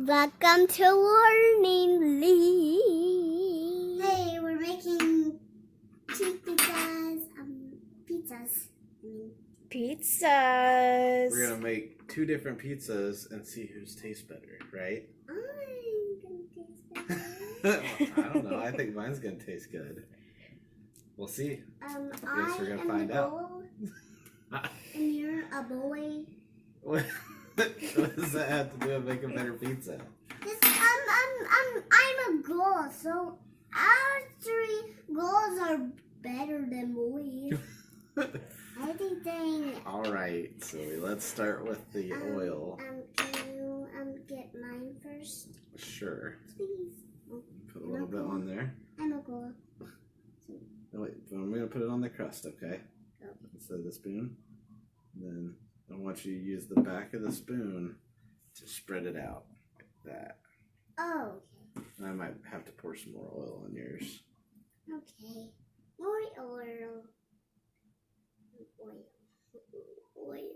Welcome to Learning League. Hey, we're making two Pizzas. We're gonna make two different pizzas and see whose tastes better, right? I'm gonna taste better. I don't know. I think mine's gonna taste good. We'll see. I guess we're gonna am find a out. girl, and you're a boy. What does that have to do with making better pizza? I'm a girl, so our three girls are better than boys. I think they. All right, so let's start with the oil. Can you get mine first? Sure. Please. Put a little bit on there. I'm a girl. Oh, wait, I'm gonna put it on the crust, okay? Okay. Instead of the spoon. Then I want you to use the back of the spoon to spread it out like that. Oh, okay. And I might have to pour some more oil on yours. Okay. More oil. Oil.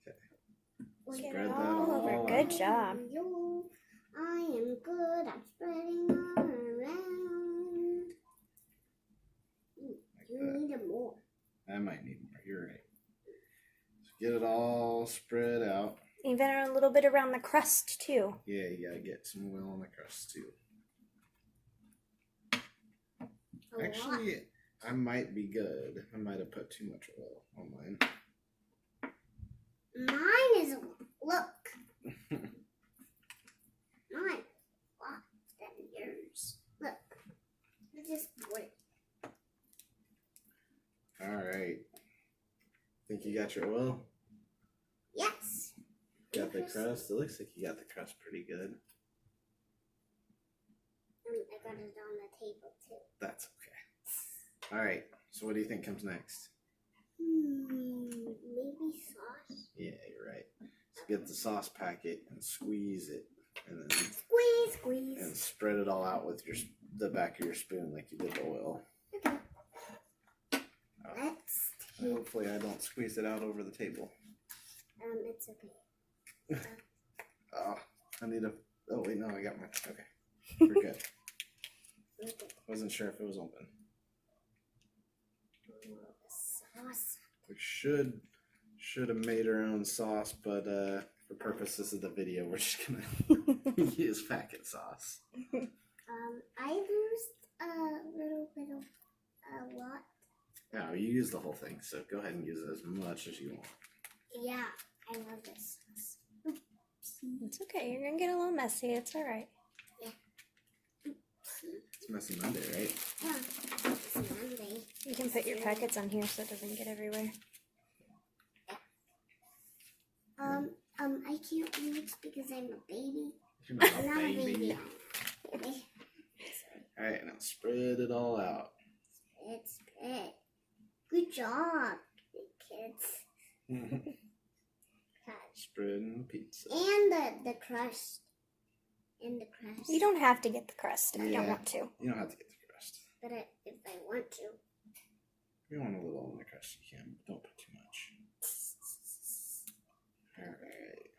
Okay. Get Spread it that all over. all Good out. job. I am good. I'm spreading all around. You need more. I might need more. You're right. So get it all spread out. Even a little bit around the crust too. Yeah, you gotta get some oil on the crust too. A lot. Actually, I might be good. I might have put too much oil on mine. Mine is look. Mine is a lot than yours. Look. I just put it. All right. Think you got your oil? Yes. Got the crust? It looks like you got the crust pretty good. I got it on the table too. That's okay. All right. So what do you think comes next? Maybe sauce. Yeah, you're right. So get the sauce packet and squeeze it, and then Squeeze. and spread it all out with the back of your spoon like you did the oil. Okay. Oh, Let's take. hopefully I don't squeeze it out over the table. It's okay. Oh, I need a. Oh wait, no, I got mine. Okay, we're good. Okay. Wasn't sure if it was open. Sauce. We should have made our own sauce, but for purposes of the video, we're just gonna use packet sauce. I used a little bit of a lot. No, you use the whole thing, so go ahead and use as much as you want. Yeah, I love this sauce. It's okay. You're gonna get a little messy. It's all right. It's messy Monday, right? Yeah, it's Monday. You can put your packets on here so it doesn't get everywhere. I can't reach because I'm a baby. You're not I'm not a a baby. baby. All right, now spread it all out. It's good. Good job, kids. Spreading pizza. And the crust. And the crust. You don't have to get the crust if you don't Yeah. want to. You don't have to get the crust. But if I want to. If you want a little on the crust, you can. But don't put too much. All right.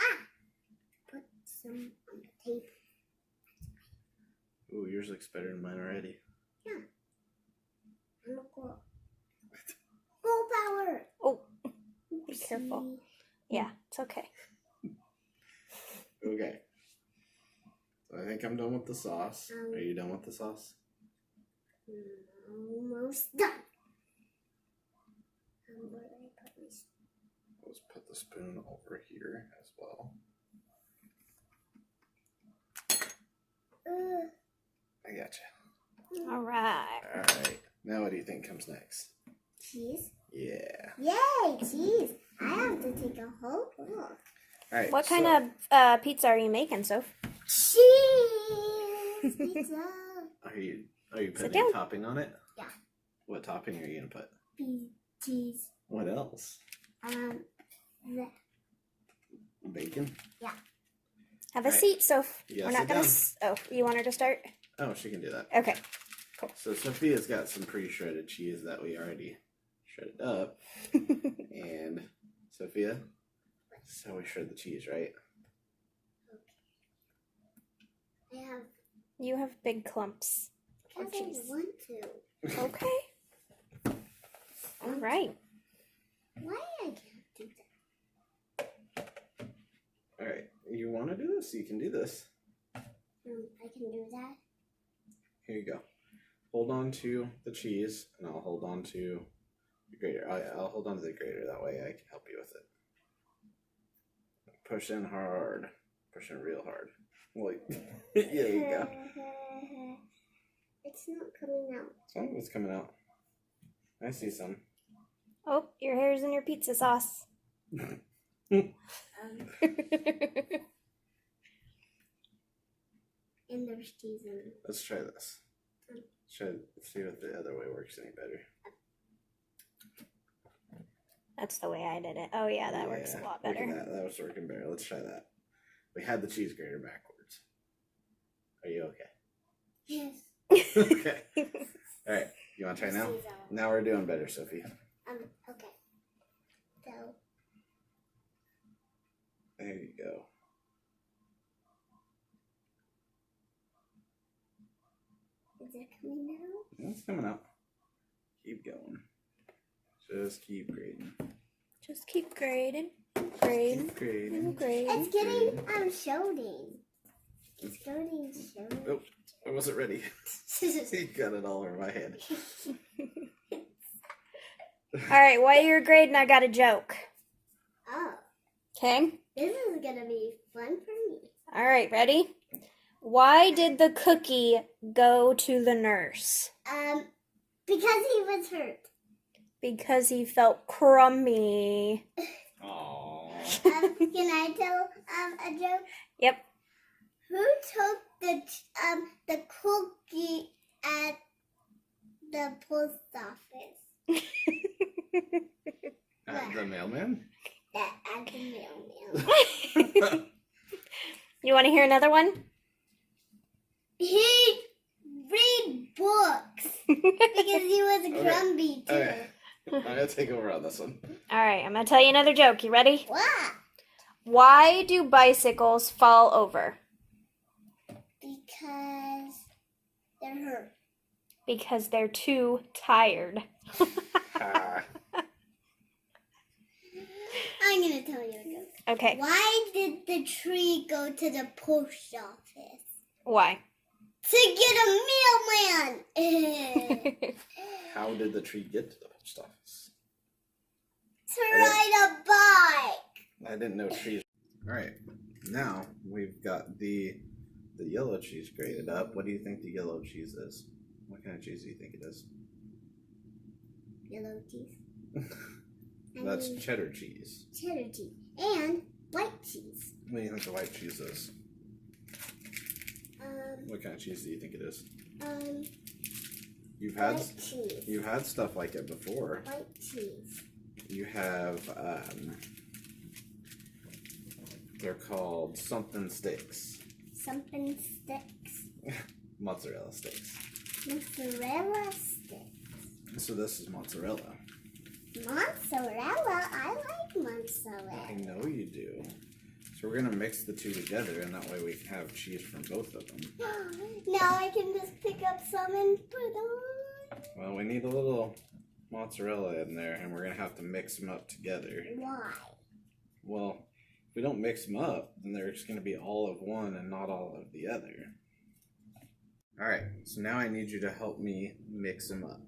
Put some on the table. Ooh, yours looks better than mine already. Yeah. I'm a girl. Girl power. Oh, be careful. Yeah, it's okay. Okay. So I think I'm done with the sauce. Are you done with the sauce? Almost done. Where did I put my spoon? Let's put the spoon over here as well. I gotcha. All right. All right. Now what do you think comes next? Cheese. Yeah. Yay, cheese. I have to take a whole book. All right. What kind of pizza are you making, Soph? Cheese. Pizza. Are you putting down. topping on it? Yeah. What topping are you gonna put? Cheese. What else? The Bacon. yeah. Have a All right. seat, Soph. You We're gotta not sit gonna. down. Oh, you want her to start? Oh, she can do that. Okay. So Sophia's got some pre-shredded cheese that we already shredded up. And Sophia, this is how we shred the cheese, right? You have big clumps of Because I cheese. want to. Okay. All right. Why I can't do that? All right. You want to do this? You can do this. I can do that. Here you go. Hold on to the cheese, and I'll hold on to the grater. I'll hold on to the grater. That way I can help you with it. Push in hard. Push in real hard. Wait. There you go. It's not coming out. Some of it's coming out. I see some. Oh, your hair's in your pizza sauce. And there's cheese in it. Let's try this. Let's see if the other way works any better. That's the way I did it. Oh yeah, that works a lot Look better. at that. That was working better. Let's try that. We had the cheese grater backwards. Are you okay? Yes. Okay. All right. You want to try now? Cheese out. Now we're doing better, Sophie. Okay. So, There you go. is it coming out? It's coming out. Keep going. Just keep grading. Just keep grading, grading, Keep grading. grading. It's getting shouting. It's getting shouting. Oh, I wasn't ready. You got it all over my head. All right, while you're grading, I got a joke. Oh, Okay. this is gonna be fun for me. All right, ready? Why did the cookie go to the nurse? Because he was hurt. Because he felt crummy. Aww. Can I tell a joke? Yep. Who took the cookie at the post office? The mailman? At the mailman. You want to hear another one? He read books because he was grumpy too. Okay. I'm going to take over on this one. All right, I'm going to tell you another joke. You ready? What? Why do bicycles fall over? Because they're hurt. Because they're too tired. Ah. I'm gonna tell you a joke. Okay, Why did the tree go to the post office? why? To get a mailman! How did the tree get to the post office? To ride a bike! I didn't know trees. All right. Now we've got the yellow cheese grated up. What do you think the yellow cheese is? What kind of cheese do you think it is? Yellow cheese. That's cheddar cheese. Cheddar cheese. And white cheese. What do you think the white cheese is? What kind of cheese do you think it is? White cheese. You've had stuff like it before. White cheese. You have they're called something sticks. Something sticks. Mozzarella sticks. Mozzarella sticks. So this is mozzarella. Mozzarella? I like mozzarella. I know you do. So we're gonna mix the two together, and that way we can have cheese from both of them. Now I can just pick up some and put on. Well, we need a little mozzarella in there, and we're gonna have to mix them up together. Why? Well, if we don't mix them up, then they're just gonna be all of one and not all of the other. All right. So now I need you to help me mix them up.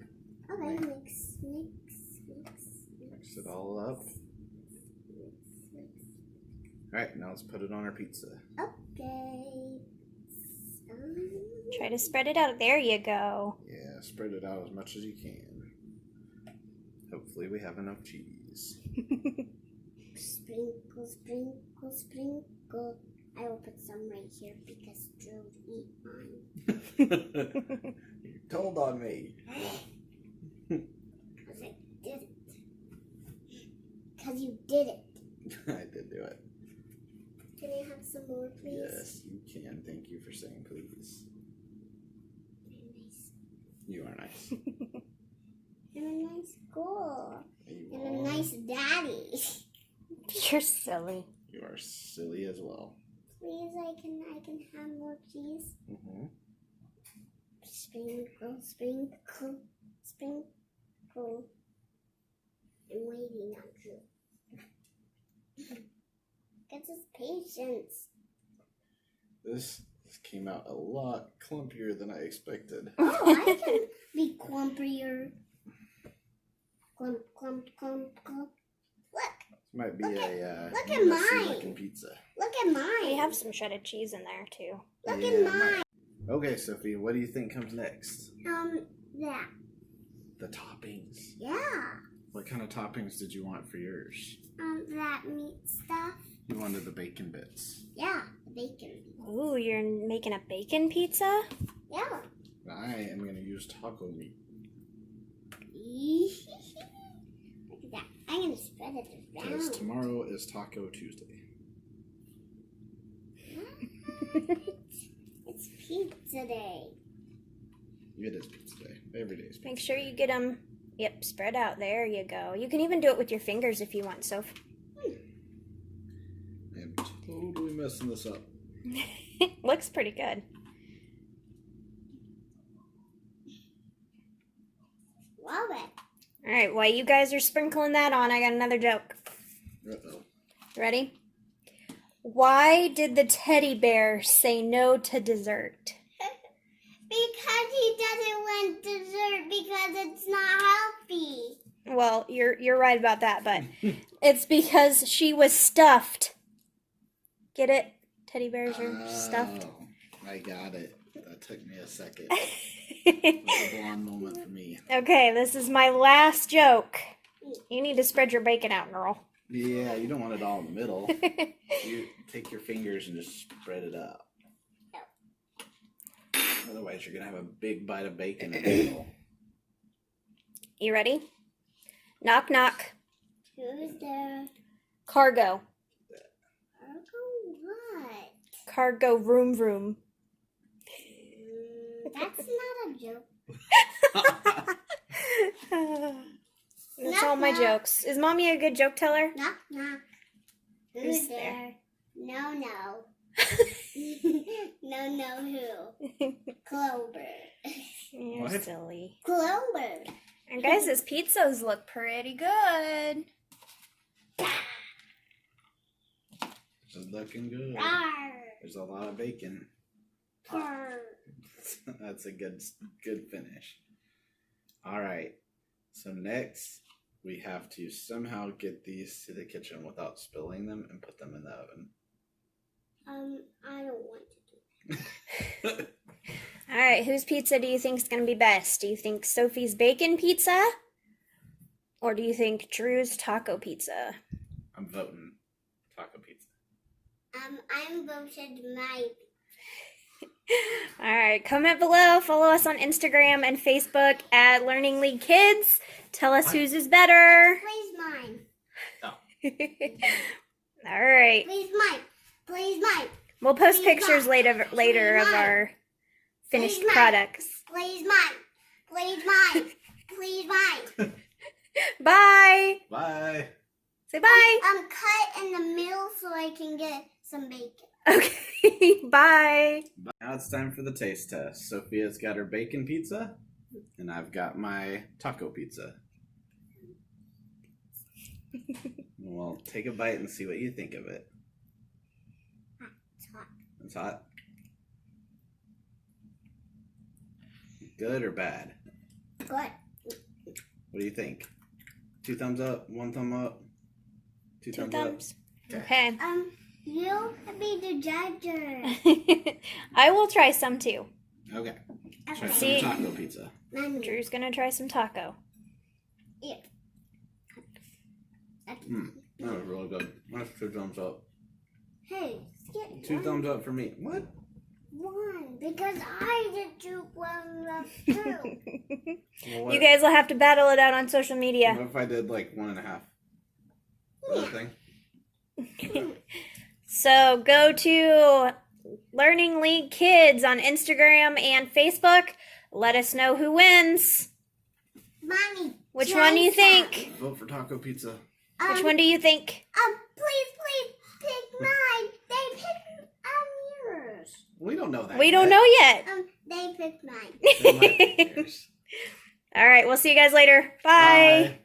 Okay, mix. Mix it all up. All right. Now let's put it on our pizza. Okay. Try to spread it out. There you go. Yeah. Spread it out as much as you can. Hopefully we have enough cheese. Sprinkle, sprinkle, sprinkle. I will put some right here because Drew would eat mine. You told on me. Because I did it. Because you did it. I did do it. Can I have some more, please? Yes, you can. Thank you for saying please. Very nice. You are nice. And a nice girl. You And a nice daddy. You're silly. You are silly as well. Please, I can have more cheese. Mm-hmm. Sprinkle, sprinkle, sprinkle. I'm waiting on you. Get his patience. This came out a lot clumpier than I expected. Oh, I can be clumpier. Clump, clump, clump, clump. Look, This might be look a at messy mine. looking pizza. look at mine. We have some shredded cheese in there too. Look Yeah, at mine. Okay, Sophie, what do you think comes next? That. The toppings. Yeah. What kind of toppings did you want for yours? That meat stuff. You wanted the bacon bits. Yeah, the bacon. Ooh, you're making a bacon pizza? Yeah. I am going to use taco meat. Look at that. I'm gonna spread it Because around. tomorrow is Taco Tuesday. It's pizza day. It is pizza day. Every day is pizza. Make sure you get them, yep, spread out. There you go. You can even do it with your fingers if you want, Soph. I am totally messing this up. Looks pretty good. Love it. All right, while you guys are sprinkling that on, I got another joke. Uh-oh. Ready? Why did the teddy bear say no to dessert? Because he doesn't want dessert because it's not healthy. Well, you're right about that, but it's because she was stuffed. Get it? Teddy bears are stuffed. Oh, I got it. That took me a second. It was a blonde moment for me. Okay, this is my last joke. You need to spread your bacon out, girl. Yeah, you don't want it all in the middle. You take your fingers and just spread it out. Otherwise, you're going to have a big bite of bacon in the middle. You ready? Knock, knock. Who's there? Cargo. What? Cargo vroom vroom. That's not a joke. That's Knock, all my knock. jokes. Is Mommy a good joke teller? Knock, knock. Who's Who's there? No, no. No, who? Clover. You're What? silly. Clover. And guys, this pizzas look pretty good. It's looking good. Rawr. There's a lot of bacon. Purr. That's a good finish. All right. So next, we have to somehow get these to the kitchen without spilling them and put them in the oven. I don't want to do that. All right, whose pizza do you think is going to be best? Do you think Sophie's bacon pizza? Or do you think Drew's taco pizza? I'm voting taco pizza. I'm voted my. All right, comment below. Follow us on Instagram and Facebook at Learning League Kids. Tell us whose is better. Please mine. All right. Please mine. Please mine. We'll post Please pictures mine. later of Please mine. our finished Please mine. products. Please mine. Please mine. Please mine. Bye. Bye. Say bye. Cut in the middle so I can get some bacon. Okay. Bye. Now it's time for the taste test. Sophia's got her bacon pizza, and I've got my taco pizza. Well, take a bite and see what you think of it. It's hot. It's hot. Good or bad? Good. What do you think? 2 thumbs up, 1 thumb up, 2 Two thumbs thumbs. up. Okay. You be the judge. I will try some too. Okay. Try See? some taco pizza. Drew's gonna try some taco. Yeah. That was really good. That's 2 thumbs up. Hey, skip 2 thumbs up for me. What? one because I did 2 thumbs up too. Well, what, You guys will have to battle it out on social media. what if I did like 1.5? Other thing? So go to Learning League Kids on Instagram and Facebook. Let us know who wins. Mommy. Which one do you try think? Vote for taco pizza. some. Which one do you think? Please pick mine. They picked yours. We don't know that. We yet. don't know yet. They picked mine. They're my pictures. All right, we'll see you guys later. Bye. Bye.